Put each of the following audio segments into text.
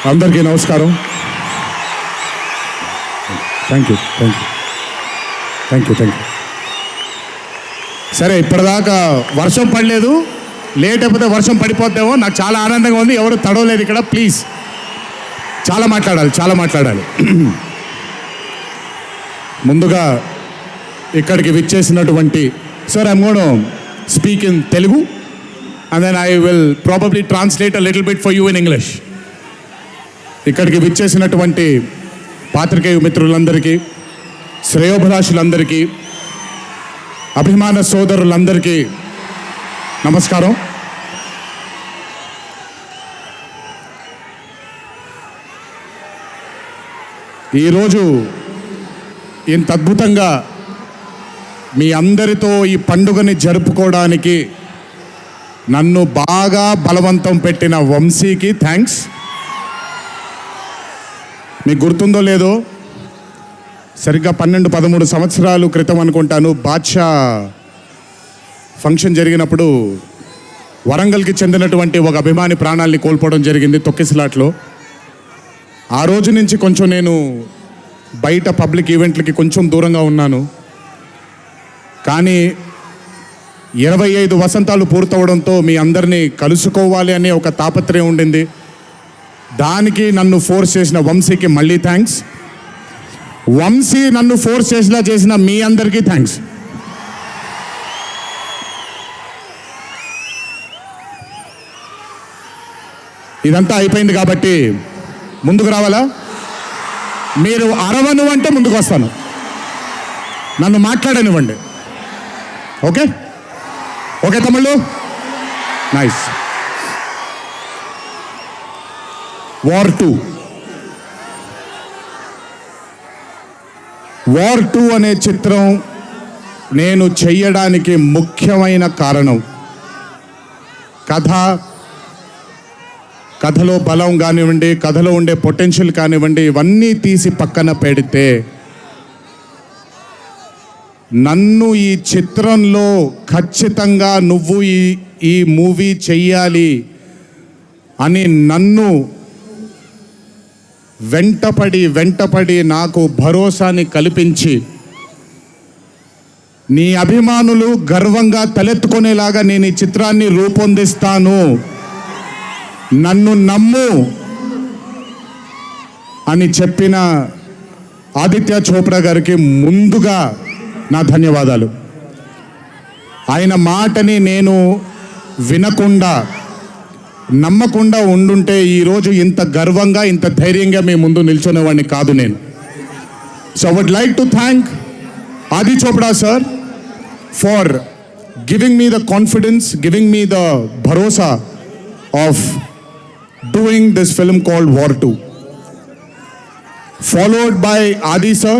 అందరికీ నమస్కారం. Thank you. సరే, ఇప్పటిదాకా వర్షం పడలేదు, లేట్ అయిపోతే వర్షం పడిపోతేమో. నాకు చాలా ఆనందంగా ఉంది. ఎవరు తడవలేదు ఇక్కడ. ప్లీజ్, చాలా మాట్లాడాలి. ముందుగా ఇక్కడికి విచ్చేసినటువంటి sir, I'm gonna speak in Telugu and then I will probably translate a little bit for you in English. ఇక్కడికి విచ్చేసినటువంటి పాత్రికేయ మిత్రులందరికీ, శ్రేయోభిలాషులందరికీ, అభిమాన సోదరులందరికీ నమస్కారం. ఈరోజు ఇంత అద్భుతంగా మీ అందరితో ఈ పండుగని జరుపుకోవడానికి నన్ను బాగా బలవంతం పెట్టిన వంశీకి థ్యాంక్స్. మీకు గుర్తుందో లేదో, సరిగ్గా 12-13 సంవత్సరాల క్రితం అనుకుంటాను, బాద్షా ఫంక్షన్ జరిగినప్పుడు వరంగల్కి చెందినటువంటి ఒక అభిమాని ప్రాణాల్ని కోల్పోవడం జరిగింది తొక్కిసలాట్లో. ఆ రోజు నుంచి కొంచెం నేను బయట పబ్లిక్ ఈవెంట్లకి కొంచెం దూరంగా ఉన్నాను. కానీ 25 వసంతాలు పూర్తవడంతో మీ అందరినీ కలుసుకోవాలి అనే ఒక తాపత్రయం ఉండింది. దానికి నన్ను ఫోర్స్ చేసిన వంశీకి మళ్ళీ థ్యాంక్స్. వంశీ నన్ను ఫోర్స్ చేసిన మీ అందరికీ థ్యాంక్స్. ఇదంతా అయిపోయింది కాబట్టి ముందుకు రావాలా? మీరు అరవను అంటే ముందుకు వస్తాను, నన్ను మాట్లాడనివ్వండి. ఓకే తమ్ముళ్ళు, నైస్. వార్ 2 అనే చిత్రం నేను చెయ్యడానికి ముఖ్యమైన కారణం కథలో బలం కానివ్వండి, కథలో ఉండే పొటెన్షియల్ కానివ్వండి, ఇవన్నీ తీసి పక్కన పెడితే నన్ను ఈ చిత్రంలో ఖచ్చితంగా నువ్వు ఈ మూవీ చెయ్యాలి అని నన్ను వెంటపడి నాకు భరోసాని కల్పించి, నీ అభిమానులు గర్వంగా తలెత్తుకునేలాగా నేను ఈ చిత్రాన్ని రూపొందిస్తాను, నన్ను నమ్ము అని చెప్పిన ఆదిత్య చోప్రా గారికి ముందుగా నా ధన్యవాదాలు. ఆయన మాటని నేను వినకుండా నమ్మకుండా ఉండుంటే ఈరోజు ఇంత గర్వంగా ఇంత ధైర్యంగా మీ ముందు నిల్చునేవాడిని కాదు నేను. So I would like to thank Adi Chopra sir for giving me the confidence, giving me the భరోసా of doing this film called war 2. Followed by Adi sir,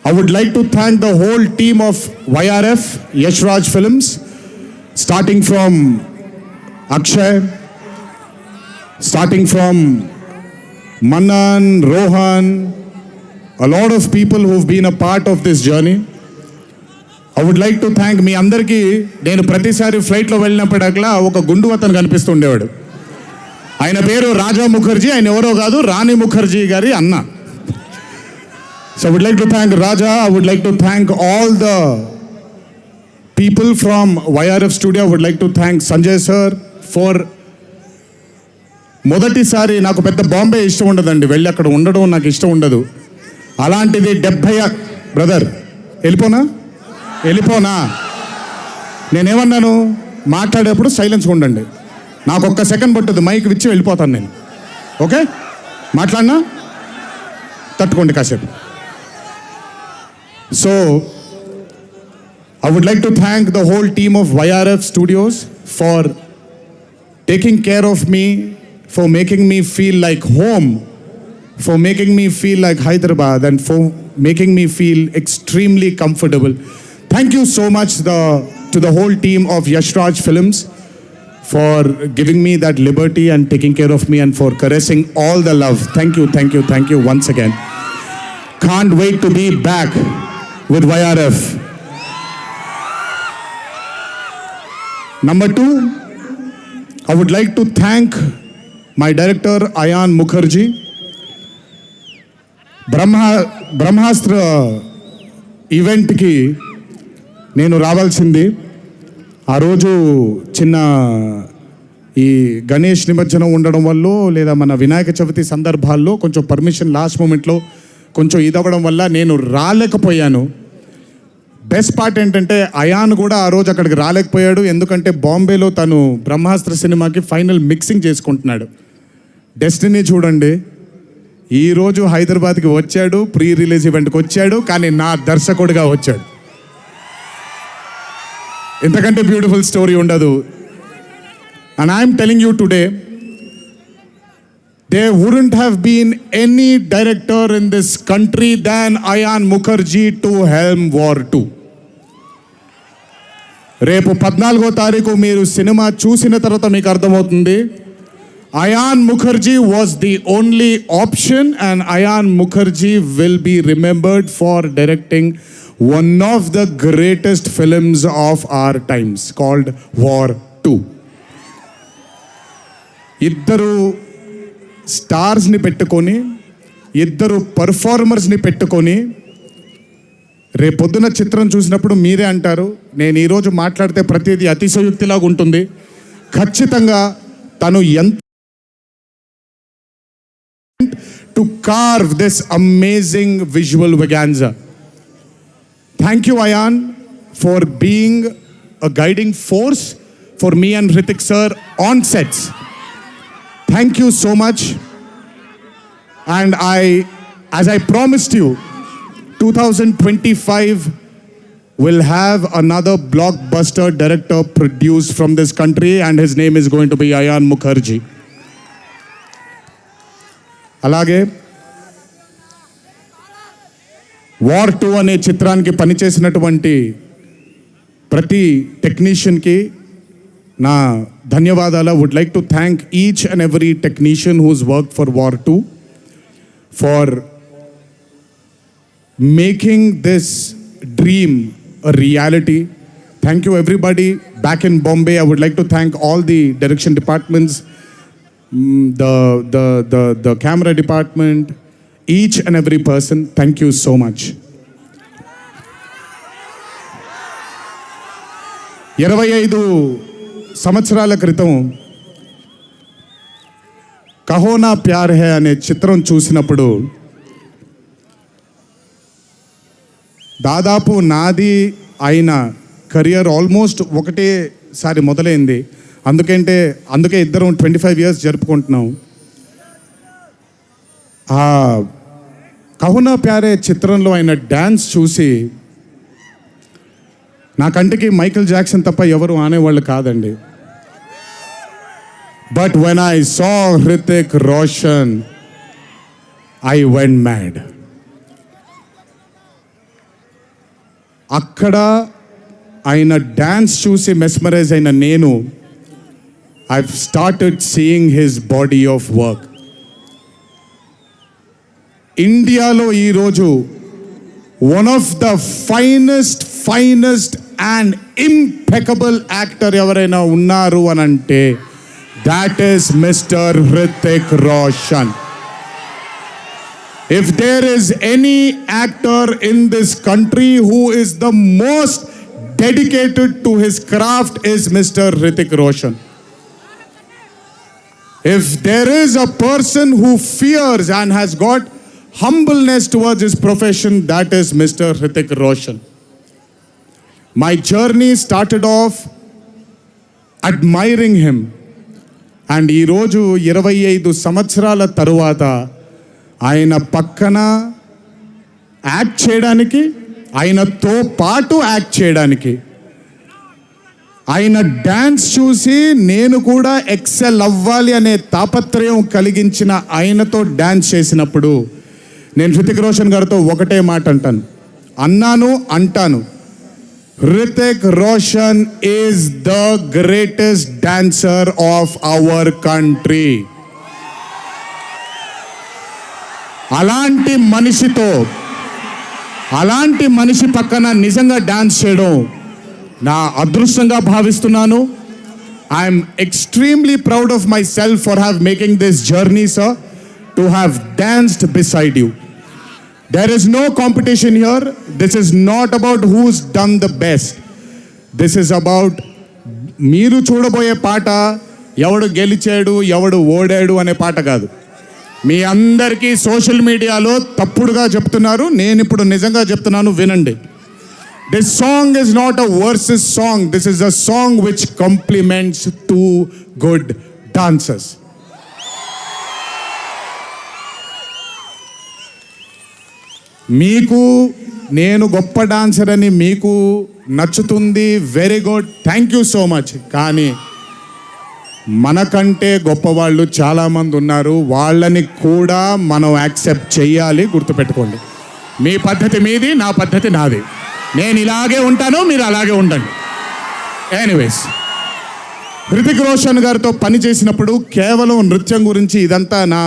I would like to thank the whole team of YRF, Yash Raj Films, starting from Akshay, starting from Manan, Rohan, a lot of people who've been a part of this journey. I would like to thank మీ అందరికీ. నేను ప్రతిసారి ఫ్లైట్లో వెళ్ళినప్పుడల్లా ఒక గుండు అతను కనిపిస్తుండేవాడు. ఆయన పేరు రాజా ముఖర్జీ. ఆయన ఎవరో కాదు, రాణి ముఖర్జీ గారి అన్న. So I would like to thank Raja. I would like to thank all the people from YRF Studio. I would like to thank Sanjay sir for మొదటిసారి. నాకు పెద్ద బాంబే ఇష్టం ఉండదండి, వెళ్ళి అక్కడ ఉండడం నాకు ఇష్టం ఉండదు. అలాంటిది 70 బ్రదర్ వెళ్ళిపోనా నేనేమన్నాను, మాట్లాడేప్పుడు సైలెన్స్గా ఉండండి. నాకు ఒక్క సెకండ్ పట్టుద్ది, మైక్ ఇచ్చి వెళ్ళిపోతాను నేను. ఓకే, మాట్లాడినా తట్టుకోండి కాసేపు. So, I would like to thank the whole team of YRF Studios for taking care of me, for making me feel like home, for making me feel like Hyderabad, and for making me feel extremely comfortable. Thank you so much to the whole team of Yash Raj Films for giving me that liberty and taking care of me and for caressing all the love. Thank you once again. Can't wait to be back with YRF. Number 2, I would like to thank my director Ayan Mukherjee. బ్రహ్మాస్త్ర ఈవెంట్కి నేను రావాల్సింది. ఆ రోజు చిన్న ఈ గణేష్ నిమజ్జనం ఉండడం వల్ల లేదా మన వినాయక చవితి సందర్భాల్లో కొంచెం పర్మిషన్ లాస్ట్ మూమెంట్లో కొంచెం ఇదవ్వడం వల్ల నేను రాలేకపోయాను. బెస్ట్ పార్ట్ ఏంటంటే అయాన్ కూడా ఆ రోజు అక్కడికి రాలేకపోయాడు. ఎందుకంటే బాంబేలో తను బ్రహ్మాస్త్ర సినిమాకి ఫైనల్ మిక్సింగ్ చేసుకుంటున్నాడు. డెస్టినీ చూడండి, ఈరోజు హైదరాబాద్కి వచ్చాడు, ప్రీ రిలీజ్ ఈవెంట్కి వచ్చాడు, కానీ నా దర్శకుడిగా వచ్చాడు. ఇంతకంటే బ్యూటిఫుల్ స్టోరీ ఉండదు. And I'm telling you today, there wouldn't have been any director in this country than Ayan Mukherjee to helm War 2. రేపు 14వ తారీఖు మీరు సినిమా చూసిన తర్వాత మీకు అర్థమవుతుంది. Ayan Mukherjee was the only option, and Ayan Mukherjee will be remembered for directing one of the greatest films of our times called War 2. ఇద్దరు స్టార్స్ని పెట్టుకొని, ఇద్దరు పర్ఫార్మర్స్ని పెట్టుకొని రేపొద్దున చిత్రం చూసినప్పుడు మీరే అంటారు, నేను ఈరోజు మాట్లాడితే ప్రతిదీ అతిశయోక్తిలాగా ఉంటుంది. ఖచ్చితంగా తను ఎంత to carve this amazing visual vaganza. Thank you, Ayan, for being a guiding force for me and Hrithik sir on sets. Thank you so much. And as I promised you, 2025 will have another blockbuster director produced from this country, and his name is going to be Ayan Mukherjee. అలాగే War 2 అనే చిత్రానికి పనిచేసినటువంటి ప్రతి టెక్నీషియన్కి నా ధన్యవాదాలు. Would like to thank each and every technician whose work for War 2 for making this dream a reality. Thank you everybody back in Bombay. I would like to thank all the direction departments, the camera department, each and every person. Thank you so much. 25 సంవత్సరాల క్రితం కహో నా ప్యార్ high అనే చిత్రం చూసినప్పుడు దాదాపు నాది అయిన career almost ఒకటేసారి మొదలైంది. అందుకే ఇద్దరం 25 years జరుపుకుంటున్నాం. ఆ కహో నా ప్యార్ హై చిత్రంలో ఆయన డ్యాన్స్ చూసి నా కంటికి మైకేల్ జాక్సన్ తప్ప ఎవరు ఆనేవాళ్ళు కాదండి. But when I saw Hrithik Roshan I went mad. అక్కడ ఆయన డ్యాన్స్ చూసి మెస్మరైజ్ అయిన నేను I've started seeing his body of work. ఇండియాలో ఈరోజు one of the finest and impeccable actor ఎవరైనా ఉన్నారు అని అంటే that is mister Hrithik Roshan. If there is any actor in this country who is the most dedicated to his craft is Mr. Hrithik Roshan. If there is a person who fears and has got humbleness towards his profession, that is Mr. Hrithik Roshan. My journey started off admiring him, and ee roju 25 సంవత్సరాల తరువాత ఆయన పక్కన act చేయడానికి, ఆయనతో పాటు act చేయడానికి, ఆయన dance చూసి నేను కూడా ఎక్సెల్ అవ్వాలి అనే తాపత్రయం కలిగించిన ఆయనతో డ్యాన్స్ చేసినప్పుడు నేను హృతిక్ రోషన్ గారితో ఒకటే మాట అంటాను, Hrithik Roshan is the greatest dancer of our country. అలాంటి మనిషి పక్కన నిజంగా డాన్స్ చేయడం నా అదృష్టంగా భావిస్తున్నాను. I'm extremely proud of myself for making this journey, sir, to have danced beside you. There is no competition here. This is not about who's done the best. This is about మీరు చూడబోయే పాట ఎవడు గెలిచాడు ఎవడు ఓడాడు అనే పాట కాదు. మీ అందరికీ సోషల్ మీడియాలో తప్పుడుగా చెప్తున్నారు, నేను ఇప్పుడు నిజంగా చెప్తున్నాను, వినండి. This song is not a versus song. This is a song which complements two good dancers. మీకు నేను గొప్ప డాన్సర్ అని మీకు నచ్చుతుంది, very good, thank you so much. కానీ మనకంటే గొప్పవాళ్ళు చాలామంది ఉన్నారు, వాళ్ళని కూడా మనం యాక్సెప్ట్ చేయాలి. గుర్తుపెట్టుకోండి, మీ పద్ధతి మీది, నా పద్ధతి నాది. నేను ఇలాగే ఉంటాను, మీరు అలాగే ఉండండి. ఎనీవేస్, హృతిక్ రోషన్ గారితో పని చేసినప్పుడు కేవలం నృత్యం గురించి ఇదంతా నా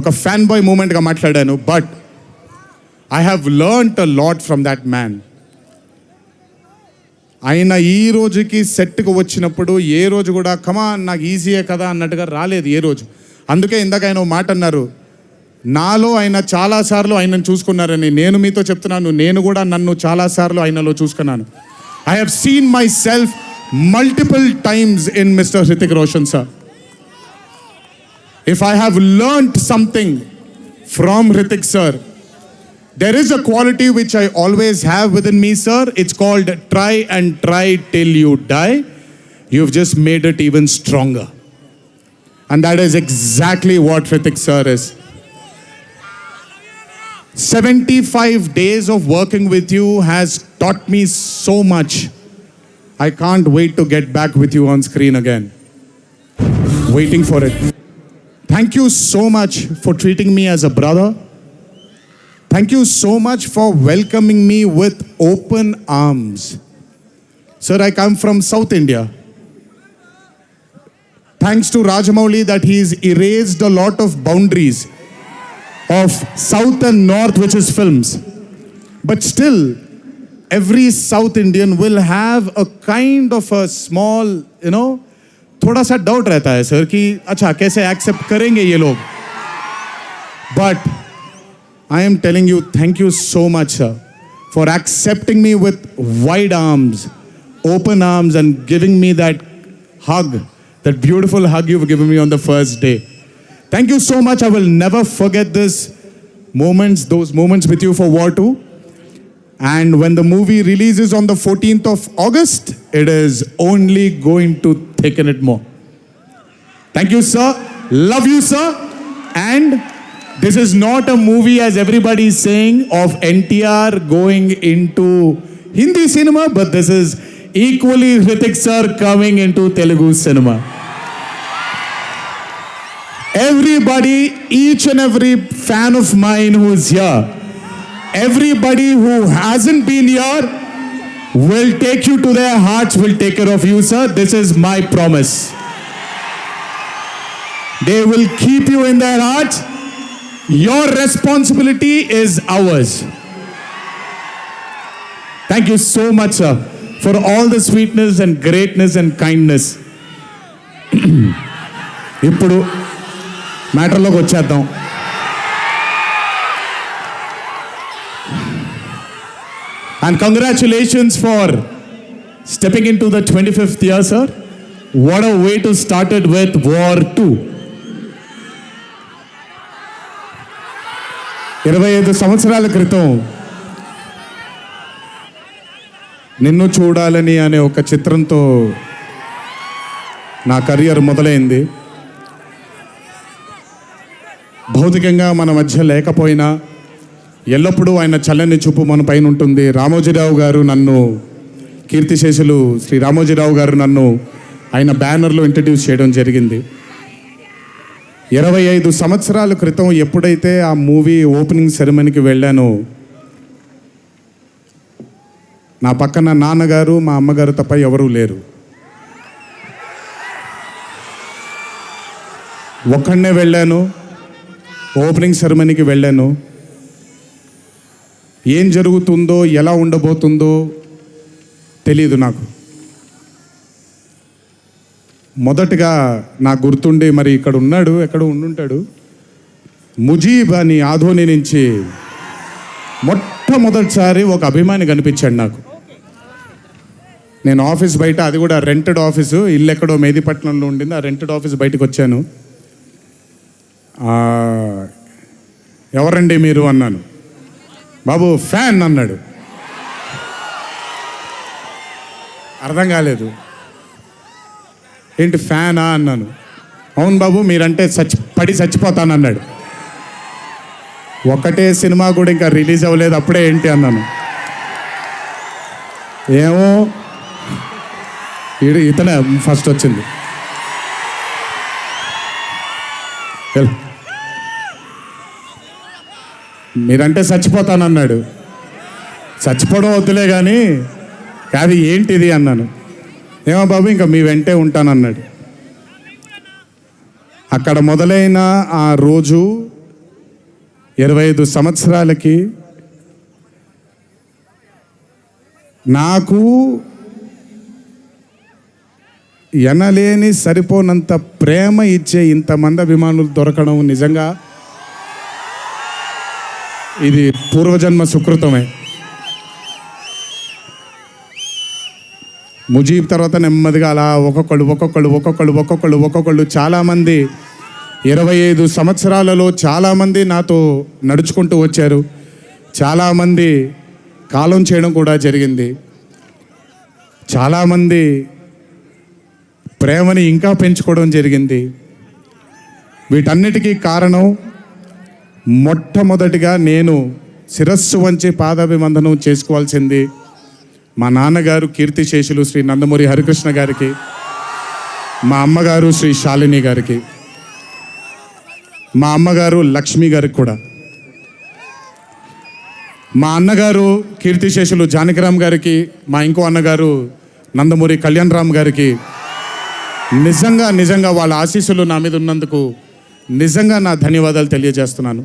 ఒక ఫ్యాన్ బాయ్ మూమెంట్గా మాట్లాడాను. But I have learned a lot from that man. ఆయన ఈ రోజుకి సెట్కి వచ్చినప్పుడు ఏ రోజు కూడా కమాన్ నాకు ఈజీయే కదా అన్నట్టుగా రాలేదు ఏ రోజు. అందుకే ఇందాక ఆయన మాట అన్నారు, నాలో ఆయన చాలాసార్లు ఆయనను చూసుకున్నారని. నేను మీతో చెప్తున్నాను, నేను కూడా నన్ను చాలాసార్లు ఆయనలో చూసుకున్నాను. I have seen my self multiple times in mister Hrithik Roshan sir. If I have learned something from Hrithik sir, there is a quality which I always have within me, sir. It's called try and try till you die. You've just made it even stronger. And that is exactly what Hritik sir is. 75 days of working with you has taught me so much. I can't wait to get back with you on screen again. Waiting for it. Thank you so much for treating me as a brother. Thank you so much for welcoming me with open arms. Sir, I come from South India. Thanks to Rajamouli that he's erased a lot of boundaries of South and North, which is films. But still, every South Indian will have a kind of a small, थोड़ा सा doubt रहता है sir कि अच्छा कैसे accept करेंगे ये लोग. But I am telling you, thank you so much, sir, for accepting me with wide arms, open arms, and giving me that hug, that beautiful hug you've given me on the first day. Thank you so much. I will never forget those moments with you for War 2. And when the movie releases on the 14th of August, it is only going to thicken it more. Thank you, sir. Love you, sir. And this is not a movie, as everybody is saying, of NTR going into Hindi cinema, but this is equally Hritik sir coming into Telugu cinema. Everybody, each and every fan of mine who is here, everybody who hasn't been here will take you to their hearts, will take care of you, sir. This is my promise. They will keep you in their hearts. Your responsibility is ours. Thank you so much, sir, for all the sweetness and greatness and kindness. ఇప్పుడు మ్యాటర్లోకి వచ్చేద్దాం. And congratulations for stepping into the 25th year, sir. What a way to start it with War 2. 25 సంవత్సరాల క్రితం నిన్ను చూడాలని అనే ఒక చిత్రంతో నా కెరియర్ మొదలైంది. భౌతికంగా మన మధ్య లేకపోయినా ఎల్లప్పుడూ ఆయన చల్లని చూపు మన పైన ఉంటుంది. రామోజీరావు గారు నన్ను, కీర్తిశేషులు శ్రీ రామోజీరావు గారు నన్ను ఆయన బ్యానర్లో ఇంట్రడ్యూస్ చేయడం జరిగింది. 25 సంవత్సరాల క్రితం ఎప్పుడైతే ఆ మూవీ ఓపెనింగ్ సెరమనీకి వెళ్ళానో, నా పక్కన నాన్నగారు మా అమ్మగారు తప్ప ఎవరూ లేరు. ఒక్కడనే వెళ్ళాను, ఓపెనింగ్ సెరమనీకి వెళ్ళాను. ఏం జరుగుతుందో ఎలా ఉండబోతుందో తెలీదు నాకు. మొదటగా నాకు గుర్తుండి, మరి ఇక్కడ ఉన్నాడు, ఎక్కడ ఉండుంటాడు, ముజీబ్ అని ఆధోని నుంచి మొట్టమొదటిసారి ఒక అభిమాని కనిపించాడు నాకు. నేను ఆఫీస్ బయట, అది కూడా రెంటెడ్ ఆఫీసు, ఇల్లు ఎక్కడో మేదిపట్నంలో ఉండింది, ఆ రెంటెడ్ ఆఫీస్ బయటకు వచ్చాను. ఎవరండి మీరు అన్నాను. బాబు ఫ్యాన్ అన్నాడు. అర్థం కాలేదు. ఏంటి ఫ్యానా అన్నాను. అవును బాబు, మీరంటే పడి చచ్చిపోతానన్నాడు. ఒకటే సినిమా కూడా ఇంకా రిలీజ్ అవ్వలేదు, అప్పుడే ఏంటి అన్నాను. ఏమో ఇతనే ఫస్ట్ వచ్చింది. మీరంటే చచ్చిపోతానన్నాడు. చచ్చిపోవడం వద్దులే కానీ కాదు ఏంటిది అన్నాను. ఏమో బాబు ఇంకా మీ వెంటే ఉంటానన్నాడు. అక్కడ మొదలైన ఆ రోజు 25 సంవత్సరాలకి నాకు ఎనలేని సరిపోనంత ప్రేమ ఇచ్చే ఇంతమంది అభిమానులు దొరకడం నిజంగా ఇది పూర్వజన్మ సుకృతమే. ముజీబ్ తర్వాత నెమ్మదిగా అలా ఒక్కొక్కళ్ళు చాలామంది 25 సంవత్సరాలలో చాలామంది నాతో నడుచుకుంటూ వచ్చారు. చాలామంది కాలం చేయడం కూడా జరిగింది. చాలామంది ప్రేమని ఇంకా పెంచుకోవడం జరిగింది. వీటన్నిటికీ కారణం మొట్టమొదటిగా నేను శిరస్సు వంచి పాదాభివందనం చేసుకోవాల్సింది మా నాన్నగారు కీర్తిశేషులు శ్రీ నందమూరి హరికృష్ణ గారికి, మా అమ్మగారు శ్రీ శాలిని గారికి, మా అమ్మగారు లక్ష్మి గారికి కూడా, మా అన్నగారు కీర్తిశేషులు జానకిరామ్ గారికి, మా ఇంకో అన్నగారు నందమూరి కళ్యాణ్ రామ్ గారికి నిజంగా వాళ్ళ ఆశీస్సులు నా మీద ఉన్నందుకు నిజంగా నా ధన్యవాదాలు తెలియజేస్తున్నాను.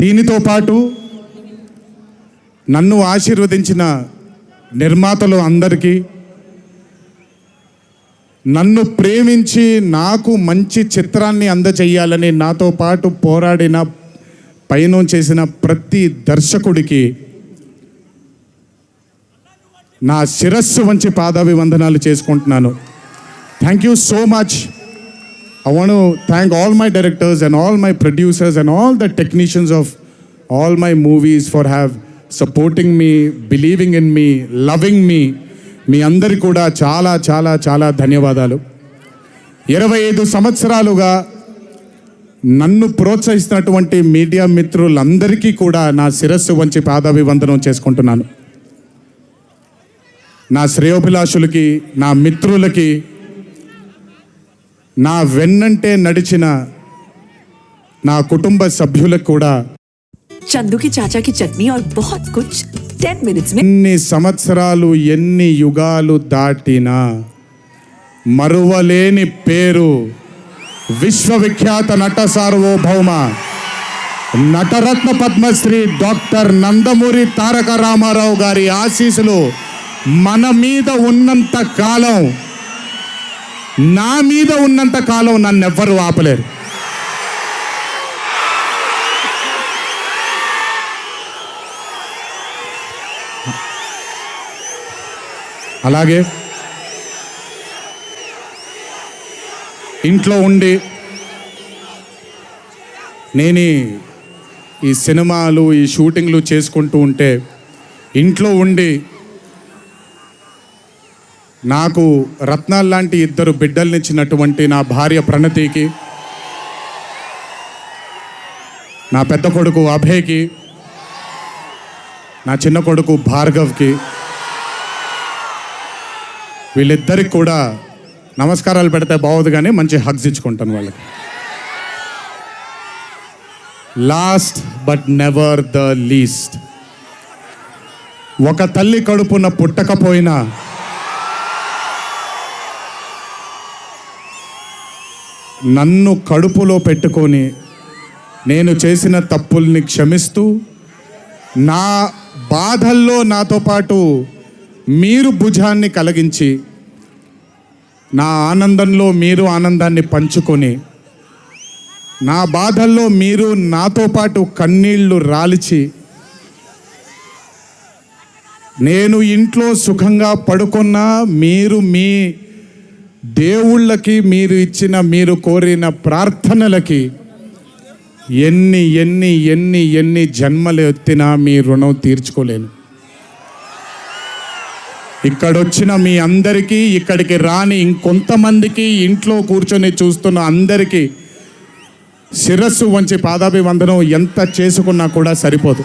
దీనితో పాటు నన్ను ఆశీర్వదించిన నిర్మాతలు అందరికీ, నన్ను ప్రేమించి నాకు మంచి చిత్రాన్ని అందజేయాలని నాతో పాటు పోరాడిన పయనం చేసిన ప్రతి దర్శకుడికి నా శిరస్సు వంచి పాదాభివందనాలు చేసుకుంటున్నాను. Thank you so much. I want to thank all my directors and all my producers and all the technicians of all my movies for supporting me, believing in me, loving me. మీ అందరికీ కూడా చాలా చాలా చాలా ధన్యవాదాలు. 25 సంవత్సరాలుగా నన్ను ప్రోత్సహిస్తున్నటువంటి media మిత్రులందరికీ కూడా నా శిరస్సు వంచి పాదాభివందనం చేసుకుంటున్నాను. నా శ్రేయోభిలాషులకి, నా మిత్రులకి, నా వెన్నంటే నడిచిన నా కుటుంబ సభ్యులకు కూడా చందు కి చాచా కి చట్నీ और बहुत कुछ 10 minutes में. ఎన్ని సంవత్సరాలు ఎన్ని యుగాలు దాటినా మరువలేని పేరు విశ్వవిఖ్యాత నట సార్వభౌమ నటరత్న పద్మశ్రీ డాక్టర్ నందమూరి తారక రామారావు గారి ఆశీస్సులు మన మీద ఉన్నంత కాలం, నా మీద ఉన్నంత కాలం నన్నెవ్వరూ ఆపలేరు. అలాగే ఇంట్లో ఉండి నేను ఈ సినిమాలు, ఈ షూటింగ్లు చేసుకుంటూ ఉంటే ఇంట్లో ఉండి నాకు రత్నాలు లాంటి 2 బిడ్డల్నిచ్చినటువంటి నా భార్య ప్రణతికి, నా పెద్ద కొడుకు అభయ్కి, నా చిన్న కొడుకు భార్గవ్కి, వీళ్ళిద్దరికి కూడా నమస్కారాలు పెడితే బాగోదు కానీ మంచి హగ్స్ ఇచ్చుకుంటాను వాళ్ళకి. Last but never the least, ఒక తల్లి కడుపున పుట్టకపోయినా నన్ను కడుపులో పెట్టుకొని నేను చేసిన తప్పుల్ని క్షమిస్తూ, నా బాధల్లో నాతో పాటు మీరు భుజాన్ని కలిగించి నా ఆనందంలో మీరు ఆనందాన్ని పంచుకొని నా బాధల్లో మీరు నాతో పాటు కన్నీళ్లు రాల్చి నేను ఇంట్లో సుఖంగా పడుకున్నా మీరు మీ దేవుళ్ళకి మీరు ఇచ్చిన మీరు కోరిన ప్రార్థనలకి ఎన్ని ఎన్ని ఎన్ని ఎన్ని జన్మలు ఎత్తినా మీ రుణం తీర్చుకోలేను. ఇక్కడొచ్చిన మీ అందరికీ, ఇక్కడికి రాని ఇంకొంతమందికి, ఇంట్లో కూర్చొని చూస్తున్న అందరికీ శిరస్సు వంచి పాదాభివందనం ఎంత చేసుకున్నా కూడా సరిపోదు.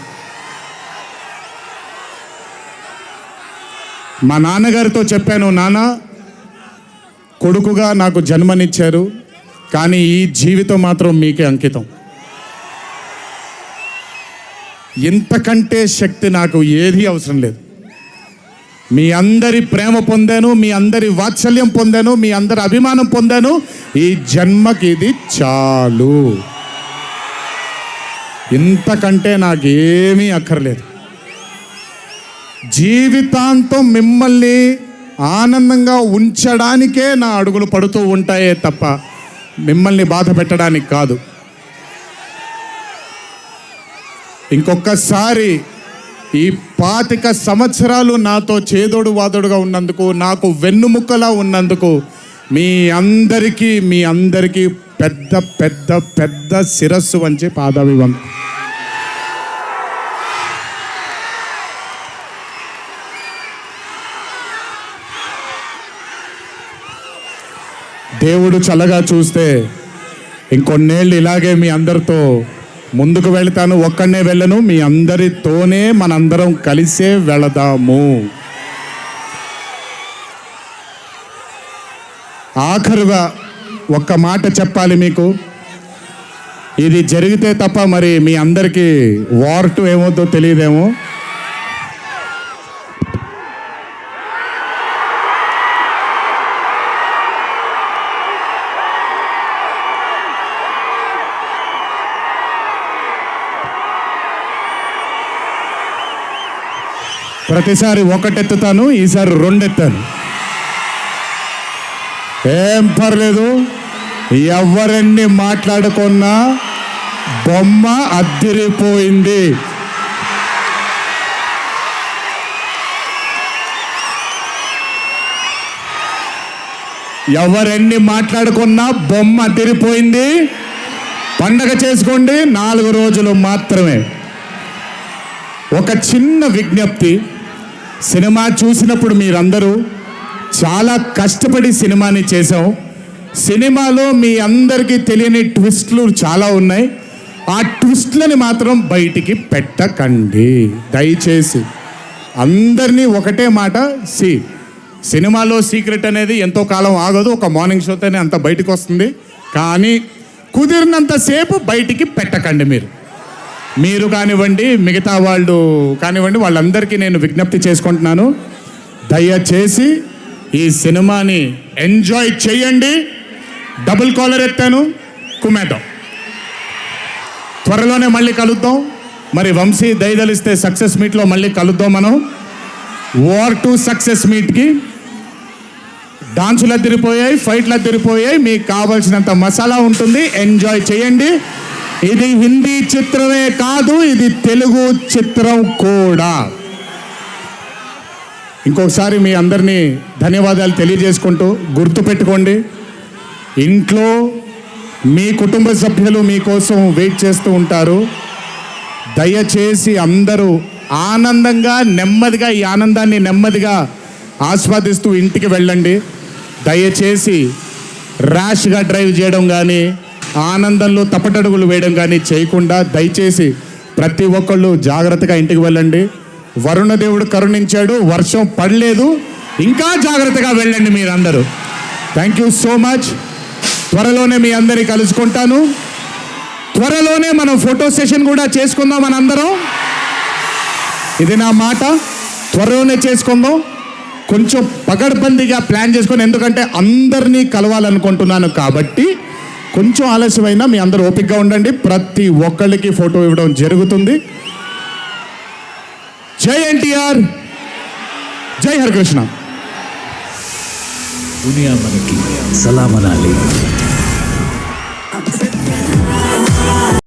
మా నాన్నగారితో చెప్పాను, నాన్న కొడుకుగా నాకు జన్మనిచ్చారు, కానీ ఈ జీవితం మాత్రం మీకే అంకితం. ఇంతకంటే శక్తి నాకు ఏది అవసరం లేదు. మీ అందరి ప్రేమ పొందాను, మీ అందరి వాత్సల్యం పొందాను, మీ అందరి అభిమానం పొందాను. ఈ జన్మకి ఇది చాలు. ఇంతకంటే నాకేమీ అక్కర్లేదు. జీవితాంతం మిమ్మల్ని ఆనందంగా ఉంచడానికే నా అడుగులు పడుతూ ఉంటాయే తప్ప మిమ్మల్ని బాధ పెట్టడానికి కాదు. ఇంకొకసారి ఈ 25 సంవత్సరాలు నాతో చేదోడు వాదోడుగా ఉన్నందుకు, నాకు వెన్నుముక్కలా ఉన్నందుకు మీ అందరికీ పెద్ద పెద్ద పెద్ద శిరస్సు వంచి పాదాభివందనం. దేవుడు చల్లగా చూస్తే ఇంకొన్నేళ్ళు ఇలాగే మీ అందరితో ముందుకు వెళ్తాను. ఒక్కడనే వెళ్ళను, మీ అందరితోనే మనందరం కలిసే వెళదాము. ఆఖరుగా ఒక్క మాట చెప్పాలి మీకు. ఇది జరిగితే తప్ప మరి మీ అందరికీ వార్ 2 ఏమవుతుందో తెలియదేమో. ప్రతిసారి 1 ఎత్తుతాను, ఈసారి 2 ఎత్తాను. ఏం పర్లేదు, ఎవరెన్ని మాట్లాడుకున్నా బొమ్మ అద్దిరిపోయింది. ఎవరెన్ని మాట్లాడుకున్నా బొమ్మ అద్దిరిపోయింది. పండగ చేసుకోండి, 4 రోజులు మాత్రమే. ఒక చిన్న విజ్ఞప్తి, సినిమా చూసినప్పుడు మీరందరూ చాలా కష్టపడి సినిమాని చేసాం. సినిమాలో మీ అందరికీ తెలియని ట్విస్ట్లు చాలా ఉన్నాయి. ఆ ట్విస్ట్లని మాత్రం బయటికి పెట్టకండి దయచేసి. అందరినీ ఒకటే మాట, సినిమాలో సీక్రెట్ అనేది ఎంతో కాలం ఆగదు, ఒక మార్నింగ్ షోతోనే అంత బయటకు వస్తుంది. కానీ కుదిరినంతసేపు బయటికి పెట్టకండి. మీరు కానివ్వండి, మిగతా వాళ్ళు కానివ్వండి, వాళ్ళందరికీ నేను విజ్ఞప్తి చేసుకుంటున్నాను, దయచేసి ఈ సినిమాని ఎంజాయ్ చేయండి. డబుల్ కాలర్ ఎత్తాను, కుమ్మేద్దాం. త్వరలోనే మళ్ళీ కలుద్దాం. మరి వంశీ దయదలిస్తే సక్సెస్ మీట్లో మళ్ళీ కలుద్దాం. మనం వార్ 2 సక్సెస్ మీట్కి డాన్సులు అద్దరిపోయాయి, ఫైట్లు అద్దరిపోయాయి. మీకు కావాల్సినంత మసాలా ఉంటుంది, ఎంజాయ్ చేయండి. ఇది హిందీ చిత్రమే కాదు, ఇది తెలుగు చిత్రం కూడా. ఇంకొకసారి మీ అందరినీ ధన్యవాదాలు తెలియజేసుకుంటూ, గుర్తుపెట్టుకోండి, ఇంట్లో మీ కుటుంబ సభ్యులు మీకోసం వెయిట్ చేస్తూ ఉంటారు. దయచేసి అందరూ ఆనందంగా నెమ్మదిగా ఈ ఆనందాన్ని నెమ్మదిగా ఆస్వాదిస్తూ ఇంటికి వెళ్ళండి. దయచేసి ర్యాష్గా డ్రైవ్ చేయడం కానీ, ఆనందంలో తప్పటడుగులు వేయడం కానీ చేయకుండా దయచేసి ప్రతి ఒక్కళ్ళు జాగ్రత్తగా ఇంటికి వెళ్ళండి. వరుణదేవుడు కరుణించాడు, వర్షం పడలేదు, ఇంకా జాగ్రత్తగా వెళ్ళండి మీరందరూ. Thank you so much. త్వరలోనే మీ అందరినీ కలుసుకుంటాను. త్వరలోనే మనం ఫోటో సెషన్ కూడా చేసుకుందాం మనందరం. ఇది నా మాట, త్వరలోనే చేసుకుందాం. కొంచెం పగడ్బందీగా ప్లాన్ చేసుకొని, ఎందుకంటే అందరినీ కలవాలనుకుంటున్నాను కాబట్టి కొంచెం ఆలస్యమైనా మీ అందరూ ఓపికగా ఉండండి. ప్రతి ఒక్కళ్ళకి ఫోటో ఇవ్వడం జరుగుతుంది. జై ఎన్టీఆర్, జై హరికృష్ణ. దునియా మనకి సలాం అనాలి.